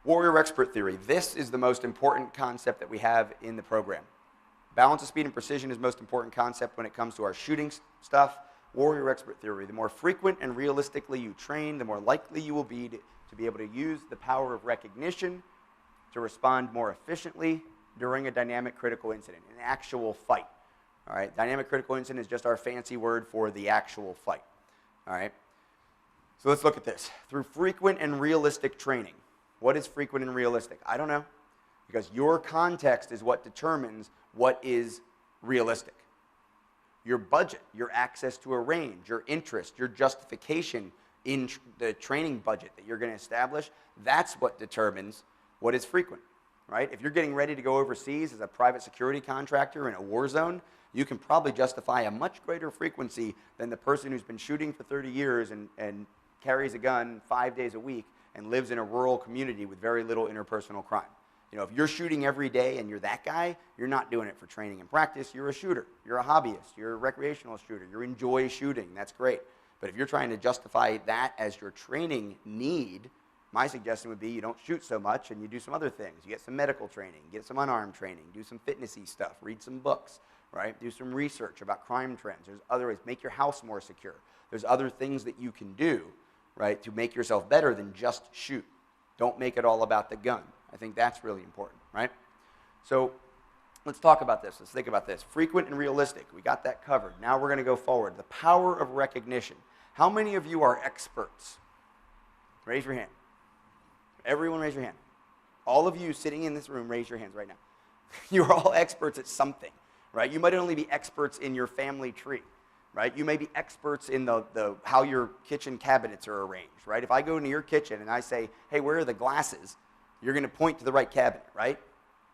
Warrior expert theory. This is the most important concept that we have in the program. Balance of speed and precision is the most important concept when it comes to our shooting stuff. Warrior expert theory. The more frequent and realistically you train, the more likely you will be to be able to use the power of recognition to respond more efficiently during a dynamic critical incident, an actual fight. All right, dynamic critical incident is just our fancy word for the actual fight. All right, so let's look at this. Through frequent and realistic training. What is frequent and realistic? I don't know, because your context is what determines what is realistic. Your budget, your access to a range, your interest, your justification in the training budget that you're going to establish, that's what determines what is frequent, right? If you're getting ready to go overseas as a private security contractor in a war zone, you can probably justify a much greater frequency than the person who's been shooting for 30 years and carries a gun 5 days a week and lives in a rural community with very little interpersonal crime. You know, if you're shooting every day and you're that guy, you're not doing it for training and practice. You're a shooter. You're a hobbyist. You're a recreational shooter. You enjoy shooting. That's great. But if you're trying to justify that as your training need, my suggestion would be you don't shoot so much and you do some other things. You get some medical training, get some unarmed training, do some fitnessy stuff, read some books, right? Do some research about crime trends. There's other ways. Make your house more secure. There's other things that you can do, right, to make yourself better than just shoot. Don't make it all about the gun. I think that's really important, right? So let's talk about this. Let's think about this. Frequent and realistic. We got that covered. Now we're going to go forward. The power of recognition. How many of you are experts? Raise your hand. Everyone raise your hand. All of you sitting in this room, raise your hands right now. You're all experts at something, right? You might only be experts in your family tree, right? You may be experts in the how your kitchen cabinets are arranged, right? If I go into your kitchen and I say, hey, where are the glasses? You're going to point to the right cabinet, right?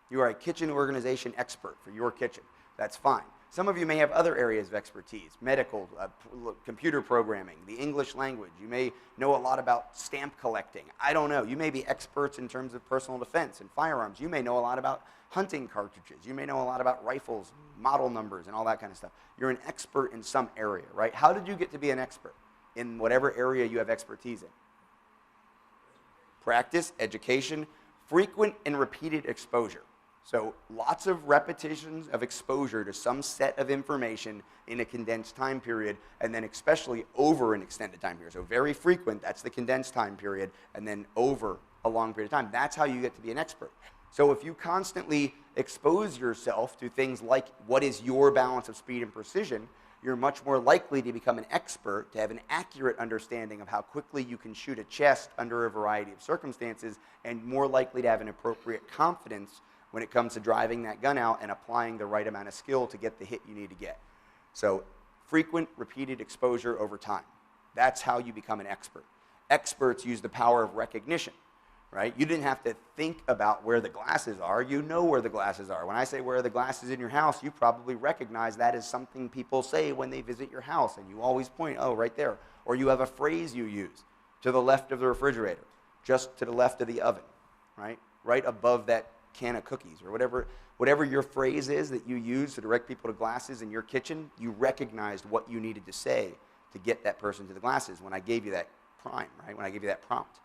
You are a kitchen organization expert for your kitchen. That's fine. Some of you may have other areas of expertise, medical, computer programming, the English language. You may know a lot about stamp collecting. I don't know. You may be experts in terms of personal defense and firearms. You may know a lot about hunting cartridges. You may know a lot about rifles, model numbers, and all that kind of stuff. You're an expert in some area, right? How did you get to be an expert in whatever area you have expertise in? Practice, education, frequent and repeated exposure. So lots of repetitions of exposure to some set of information in a condensed time period, and then especially over an extended time period. So very frequent, that's the condensed time period, and then over a long period of time. That's how you get to be an expert. So if you constantly expose yourself to things like what is your balance of speed and precision, you're much more likely to become an expert, to have an accurate understanding of how quickly you can shoot a chest under a variety of circumstances, and more likely to have an appropriate confidence when it comes to driving that gun out and applying the right amount of skill to get the hit you need to get. So frequent, repeated exposure over time. That's how you become an expert. Experts use the power of recognition, right? You didn't have to think about where the glasses are. You know where the glasses are. When I say where are the glasses in your house, you probably recognize that as something people say when they visit your house, and you always point, oh, right there. Or you have a phrase you use, to the left of the refrigerator, just to the left of the oven, right? Right above that can of cookies, or whatever your phrase is that you use to direct people to glasses in your kitchen. You recognized what you needed to say to get that person to the glasses when I gave you that prime, right? When I gave you that prompt.